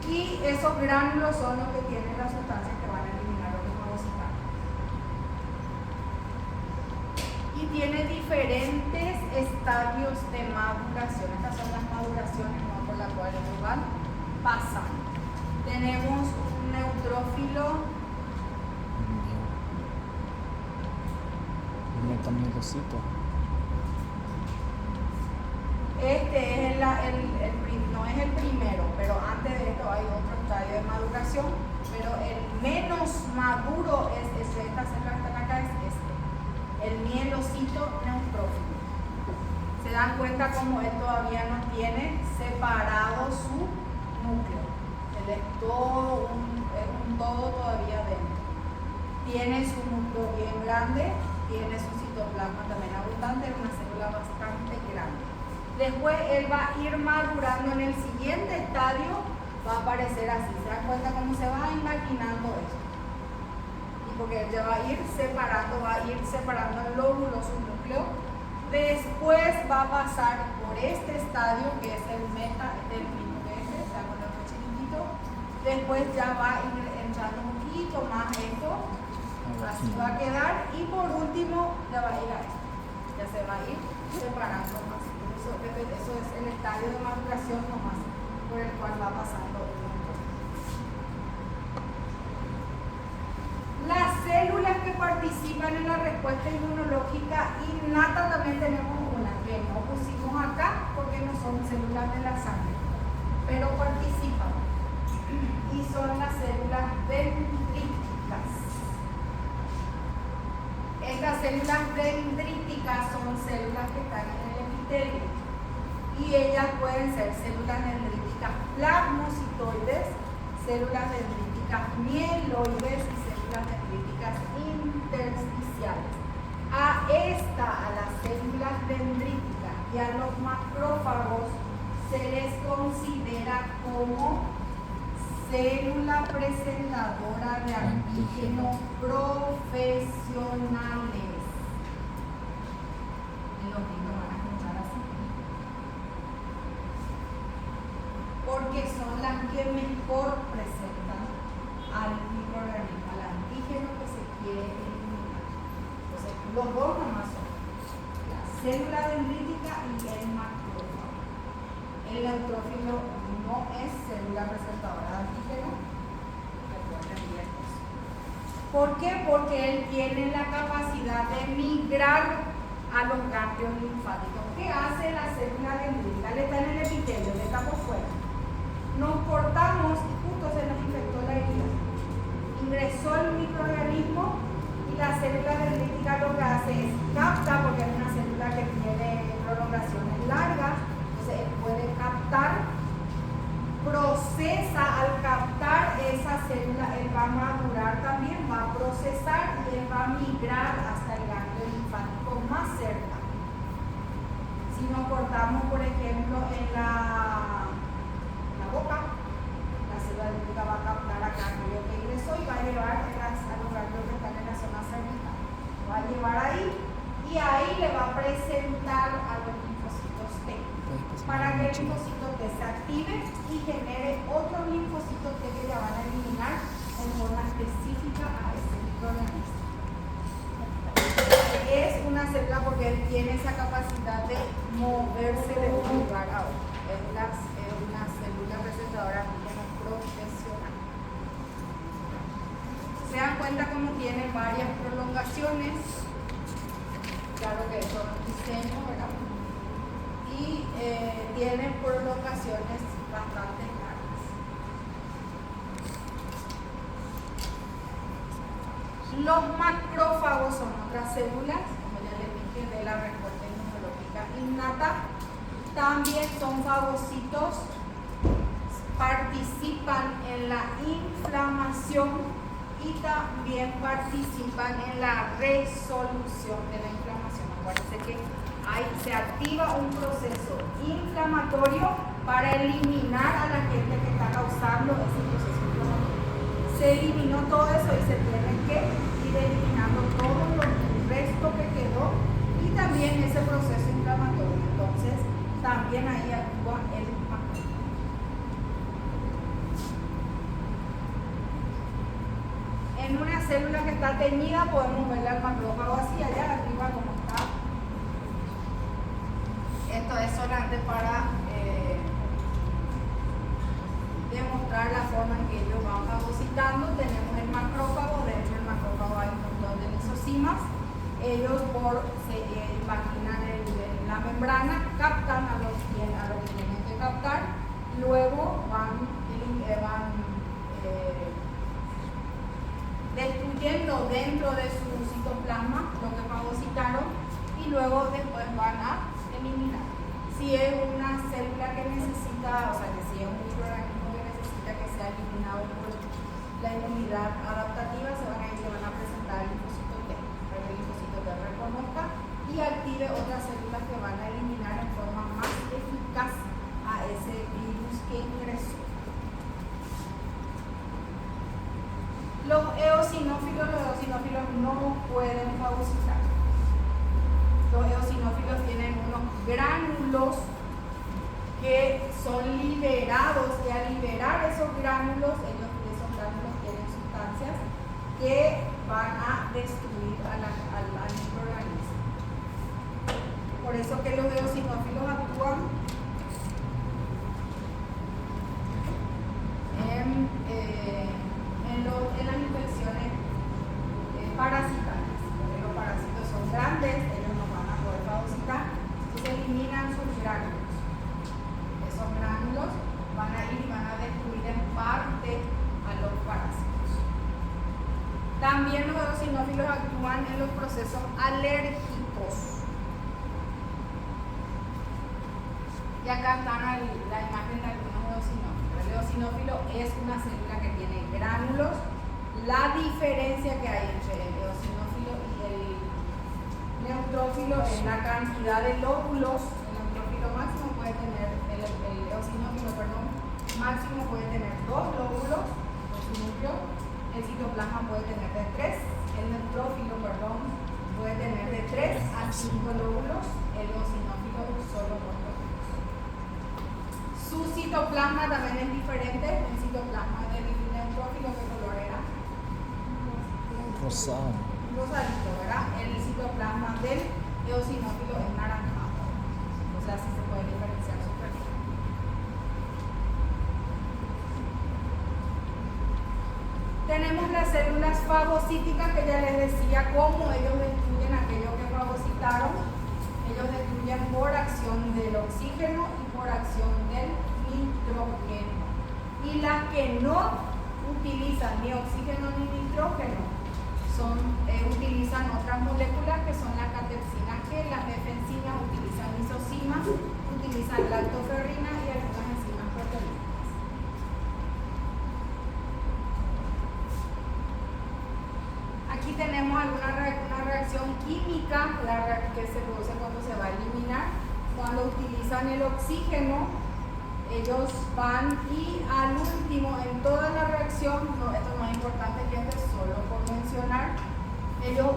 Y esos gránulos son los que tienen las sustancias que van a eliminar los fagocitados. Y tiene diferentes estadios de maduración. Estas son las maduraciones, ¿no?, por las cuales nos van pasando. Tenemos un neutrófilo. Metamielocito. Este es no es el primero, pero antes de esto hay otro estadio de maduración, pero el menos maduro es esta célula que está acá, es este, el mielocito neutrófilo. Se dan cuenta como él todavía no tiene separado su núcleo. Él es todo un todo todavía dentro. Tiene su núcleo bien grande, tiene su citoplasma también abundante, es una célula bastante grande. Después él va a ir madurando en el siguiente estadio, va a aparecer así. ¿Se dan cuenta cómo se va imaginando esto? Y porque él ya va a ir separando el lóbulo, su núcleo. Después va a pasar por este estadio que es el meta del mismo que este, se da cuenta muy chiquitito. Después ya va a ir entrando un poquito más esto, así va a quedar. Y por último ya va a ir a esto, ya se va a ir separando más. Eso es el estadio de maduración nomás por el cual va pasando el motor. Las células que participan en la respuesta inmunológica innata también tenemos una que no pusimos acá porque no son células de la sangre, pero participan y son las células dendríticas. Estas células dendríticas son células que están en el epitelio y ellas pueden ser células dendríticas plasmocitoides, células dendríticas mieloides y células dendríticas intersticiales. A las células dendríticas y a los macrófagos se les considera como célula presentadora de antígenos profesionales. En los niños van a escuchar así. Porque son las que mejor presentan al microorganismo, al antígeno que se quiere eliminar. Entonces, los dos nomás son la célula dendrítica y el macrófago. El neutrófilo no es célula presentadora de antígeno. ¿Por qué? Porque él tiene la capacidad de migrar a los ganglios linfáticos. ¿Qué hace la célula dendrítica? Él está en el epitelio, él está por fuera. Nos cortamos y justo se nos infectó la herida. Ingresó el microorganismo y la célula dendrítica lo que hace es capta, porque es una célula que tiene prolongaciones largas, entonces él puede captar, procesa. Al captar esa célula, él va a madurar también, va a procesar y él va a migrar hasta el ganglio linfático más cerca. Si nos cortamos, por ejemplo, en la boca, la célula dendrítica va a captar acá aquello que ingresó y va a llevar a los ganglios que están en la zona cervical. Va a llevar ahí y ahí le va a presentar a los linfocitos T para que el linfocito T se active y genere otros linfocitos T que ya van a eliminar en forma específica a ese microorganismo. Es una célula porque él tiene esa capacidad de moverse de un lugar a otro. Es una célula presentadora de antígenos profesional. Se dan cuenta cómo tiene varias prolongaciones. Claro que eso es un diseño, ¿verdad? Y tiene prolongaciones bastante largas. Los macrófagos son otras células, como ya les dije, de la respuesta inmunológica innata. También son fagocitos, participan en la inflamación y también participan en la resolución de la inflamación. Acuérdense que se activa un proceso inflamatorio para eliminar a la gente que está causando ese proceso inflamatorio. Se eliminó todo eso y se tiene que ir eliminando todo el resto que quedó y también ese proceso inflamatorio. Entonces, también ahí actúa el macrófago. En una célula que está teñida podemos verle al macrófago así, allá arriba como está. Esto es solamente para demostrar la forma en que ellos van fagocitando. Tenemos el macrófago, dentro del macrófago hay un montón de lisocimas. Ellos imaginan la la membrana, captan a lo que tienen que captar, luego van destruyendo dentro de su citoplasma lo que fagocitaron y luego después van a eliminar. Si es una célula que necesita, o sea, que si es un microorganismo que necesita que sea eliminado por la inmunidad adaptativa, se van a presentar el linfocito T, para que el linfocito T reconozca y active otras células que van a eliminar en forma más eficaz a ese virus que ingresó. Los eosinófilos no pueden fagocitar. Los eosinófilos tienen unos gránulos que son liberados y al liberar esos gránulos tienen sustancias que van a destruir al microorganismo. Por eso que los eosinófilos actúan en las infecciones parasitarias, porque los parásitos son grandes, ellos no van a poder fagocitar, entonces eliminan sus gránulos. Esos gránulos van a ir y van a destruir en parte a los parásitos. También los eosinófilos actúan en los procesos alérgicos. Y acá está la imagen de algunos eosinófilos. El eosinófilo es una célula que tiene gránulos. La diferencia que hay entre el eosinófilo y el neutrófilo es la cantidad de lóbulos. El neutrófilo máximo puede tener, el eosinófilo, máximo puede tener 2 lóbulos, su núcleo. El citoplasma puede tener de 3. El neutrófilo, puede tener de 3 a 5 lóbulos. El eosinófilo solo 2 lóbulos. Su citoplasma también es diferente. El citoplasma del neutrófilo, ¿qué color era? Rosado. Rosadito, ¿verdad? El citoplasma del eosinófilo es naranjado. O sea, así se puede diferenciar súper bien. Tenemos las células fagocíticas que ya les decía cómo ellos destruyen aquello que fagocitaron. Ellos destruyen por acción del oxígeno y por acción del nitrógeno. Y las que no utilizan ni oxígeno ni nitrógeno utilizan otras moléculas que son las catepsinas G, las defensinas, utilizan lisosimas, utilizan lactoferrina y algunas enzimas proteínas. Aquí tenemos una reacción química que se produce cuando se va a eliminar. Cuando utilizan el oxígeno, ellos van y al último en toda la reacción, esto no es importante, gente, solo por mencionar, ellos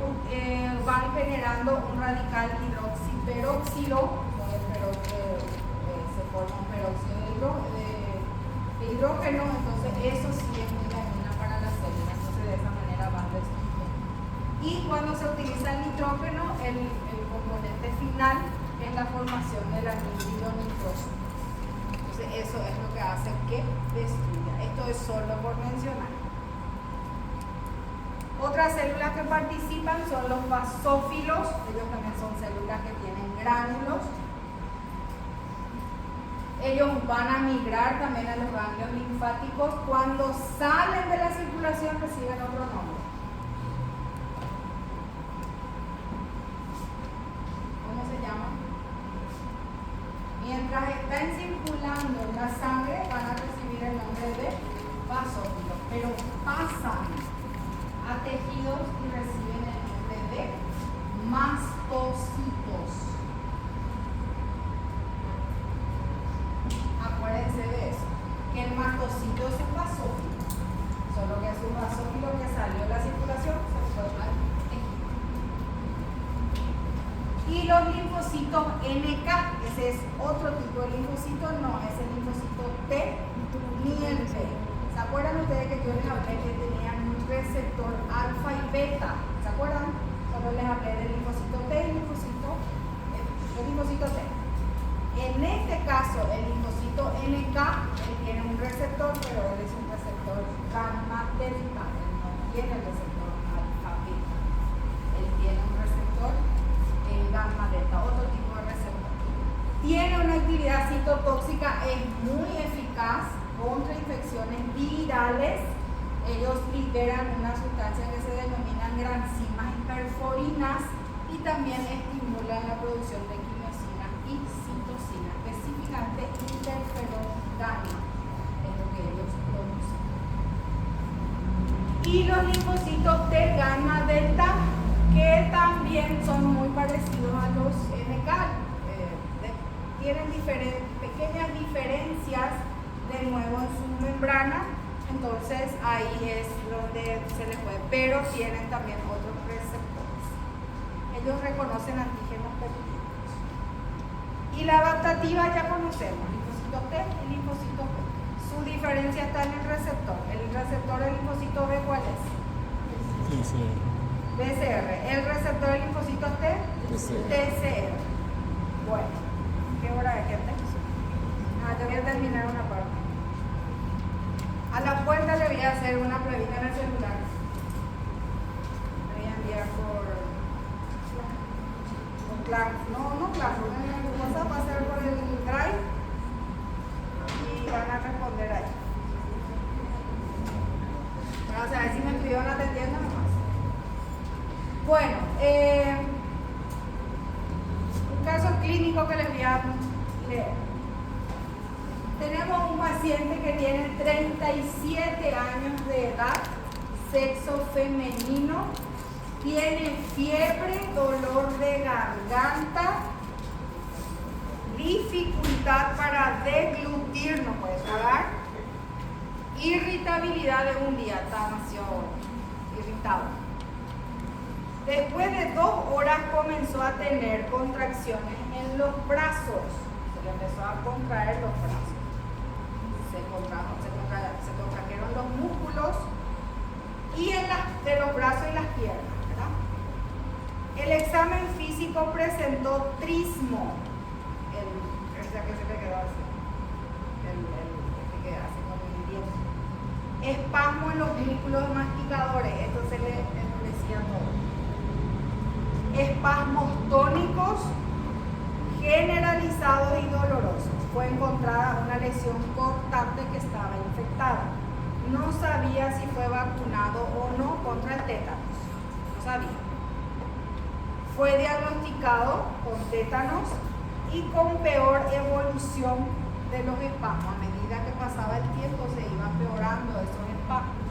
van generando un radical hidroxiperóxido, se forma un peróxido de hidrógeno, entonces eso sí es muy dañino para las células, entonces de esa manera van destruyendo. Y cuando se utiliza el nitrógeno, el componente final es la formación del anhídrido nitroso. Eso es lo que hace que destruya. Esto es solo por mencionar. Otras células que participan son los basófilos. Ellos también son células que tienen gránulos. Ellos van a migrar también a los ganglios linfáticos. Cuando salen de la circulación reciben otro nombre. ¿Cómo se llama? Mientras están circulando en la sangre van a recibir el nombre de basófilos, pero pasan a tejidos y reciben el nombre de mastocitos. Acuérdense de eso, que el mastocito es un basófilo, solo que es un basófilo que salió de la circulación, se fue al tejido. Y los linfocitos NK, ese es otro tipo de linfocito, no es el linfocito T ni el B. ¿Se acuerdan ustedes que yo les hablé que tenían un receptor alfa y beta? ¿Se acuerdan? Cuando les hablé del linfocito T y el linfocito T. En este caso, el linfocito NK, él tiene un receptor, pero él es un receptor gamma delta, él no tiene el receptor alfa beta. Él tiene un receptor gamma delta, otro tipo de receptor. actividad citotóxica es muy eficaz contra infecciones virales. Ellos liberan una sustancia que se denominan granzimas hiperforinas y también estimulan la producción de quimosina y citosina, específicamente interferón gamma, es lo que ellos producen. Y los linfocitos T gamma delta, que también son muy parecidos a los NK, tienen pequeñas diferencias de nuevo en su membrana, entonces ahí es donde se les puede, pero tienen también otros receptores. Ellos reconocen antígenos peptídicos. Y la adaptativa ya conocemos, linfocito T y linfocito B. Su diferencia está en el receptor. El receptor del linfocito B, ¿cuál es? BCR. El receptor del linfocito T, TCR. Bueno, ¿qué hora es, gente? Te voy a terminar una parte. A la puerta le voy a hacer una pruebita en el celular. Le voy a enviar por Claro, no claro, en el WhatsApp va a ser por el Drive y van a responder ahí. Vamos a ver si me estuvieron atendiendo nomás. Bueno, un caso clínico que les voy a leer. Tenemos un paciente que tiene 37 años de edad, sexo femenino, tiene fiebre, dolor de garganta, dificultad para deglutir, no puede tragar, irritabilidad de un día, está demasiado irritado. Después de 2 horas comenzó a tener contracciones en los brazos, se le empezó a contraer los brazos. Se contrajeron los músculos y de los brazos y las piernas, ¿verdad? El examen físico presentó trismo, que se le quedó así, que queda así con el diente. Espasmo en los músculos masticadores, esto se le endurecía todo. Espasmos tónicos generalizados y dolorosos. Fue encontrada una lesión cortante que estaba infectada. No sabía si fue vacunado o no contra el tétanos. No sabía. Fue diagnosticado con tétanos y con peor evolución de los espasmos. A medida que pasaba el tiempo se iba empeorando esos espasmos.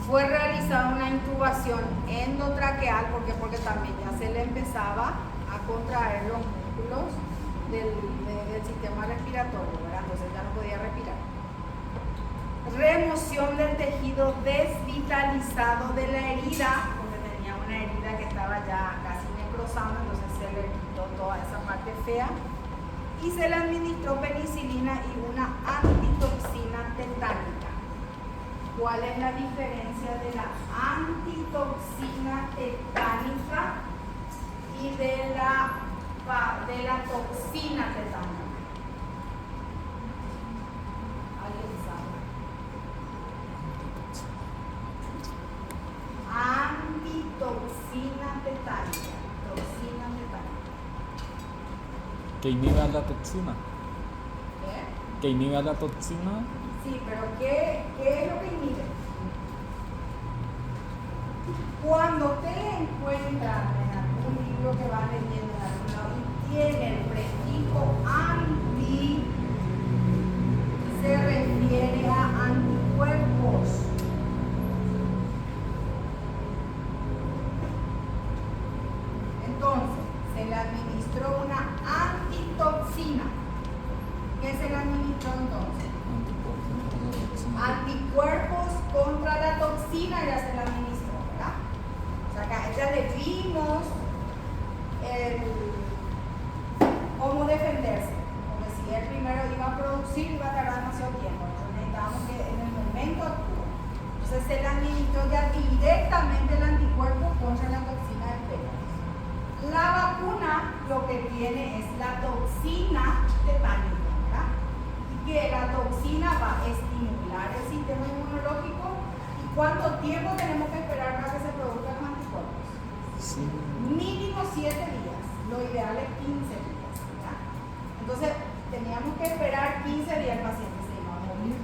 Fue realizada una intubación endotraqueal porque también ya se le empezaba a contraer los músculos del sistema respiratorio, ¿verdad? Entonces ya no podía respirar. Remoción del tejido desvitalizado de la herida, porque tenía una herida que estaba ya casi necrosando, entonces se le quitó toda esa parte fea y se le administró penicilina y una antitoxina tetánica. ¿Cuál es la diferencia de la antitoxina tetánica y de la toxina tetánica? ¿Alguien sabe? Antitoxina tetánica. Toxina tetánica. ¿Que inhibe la toxina? ¿Qué? ¿Que inhibe la toxina? Sí, pero ¿qué es lo que inhibe? Cuando usted encuentra en algún libro que va leyendo en algún lado y tiene el prefijo anti, se refiere a anticuerpos. Entonces, se le administró una antitoxina. ¿Qué se le administró entonces? Anticuerpos contra la toxina ya se la administró, ¿verdad? O sea, acá ya le vimos cómo defenderse, porque si él primero iba a producir iba a tardar demasiado tiempo, entonces necesitábamos que en el momento actúe. Entonces se le administró ya directamente el anticuerpo contra la toxina del tétanos. La vacuna lo que tiene es la toxina tetánica, ¿verdad? Que la toxina va a estimular el sistema inmunológico. ¿Y cuánto tiempo tenemos que esperar para que se produzcan los anticuerpos? Sí. Mínimo 7 días, lo ideal es 15 días. Entonces, teníamos que esperar 15 días, el paciente se iba a morir.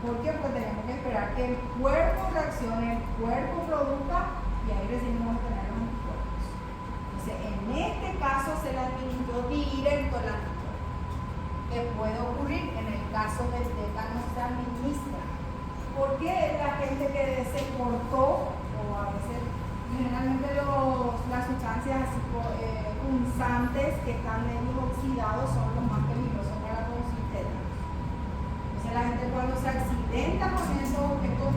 ¿Por qué? Porque teníamos que esperar que el cuerpo reaccione, el cuerpo produzca y ahí recién vamos a tener los anticuerpos. Entonces, en este caso se le administró directo el anticuerpo. ¿Qué puede ocurrir? En el caso del tétano se administra. ¿Por qué la gente que se cortó, o a veces, generalmente las sustancias punzantes que están medio oxidados son los más peligrosos para producir tétanos? Entonces la gente cuando se accidenta con esos objetos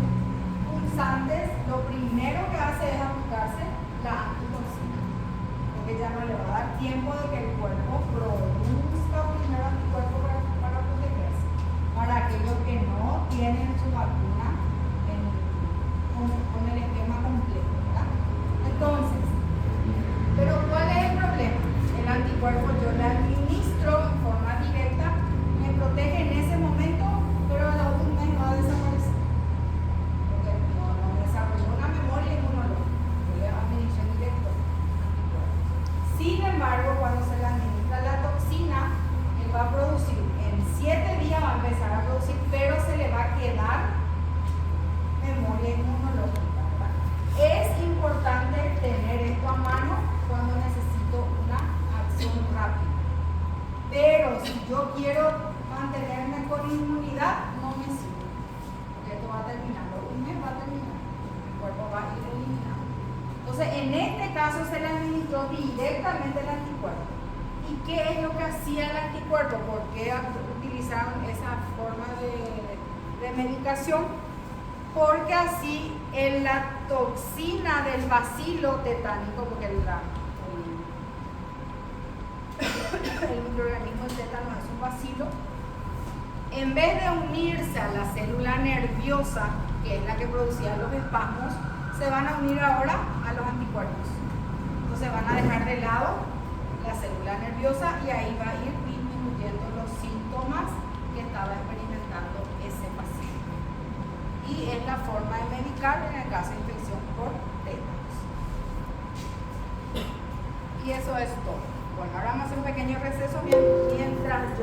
punzantes, lo primero que hace es aplicarse la antitoxina, porque ya no le va a dar tiempo de que el cuerpo produzca primero anticuerpos para protegerse. Para aquellos que no tienen su vacuna con el esquema completo, ¿verdad? Entonces, pero ¿cuál es el problema? El anticuerpo yo le administro en forma directa, me protege en ese momento, pero a la última vez va a desaparecer. Porque no desarrolló una memoria inmunológica. Yo le administro directo anticuerpos. Sin embargo, cuando se le administra la toxina, él va a producir, en 7 días va a empezar a producir, pero se le va a quedar memoria inmunológica, ¿verdad? Es importante tener esto a mano cuando necesito una acción rápida. Pero si yo quiero mantenerme con inmunidad, no me sirve. Porque esto va a terminar, un mes va a terminar, el cuerpo va a ir eliminando. Entonces, en este caso se le administró directamente el anticuerpo. ¿Y qué es lo que hacía el anticuerpo? ¿Por qué utilizaron esa forma de medicación? Porque así en la toxina del bacilo tetánico, porque el microorganismo del tétano es un bacilo, en vez de unirse a la célula nerviosa, que es la que producía los espasmos, se van a unir ahora a los anticuerpos. Entonces van a dejar de lado la célula nerviosa y ahí va a ir disminuyendo los síntomas que estaba experimentando ese paciente. Y es la forma de medicar en el caso de infección por tétanos. Y eso es todo. Bueno, ahora vamos a hacer un pequeño receso mientras yo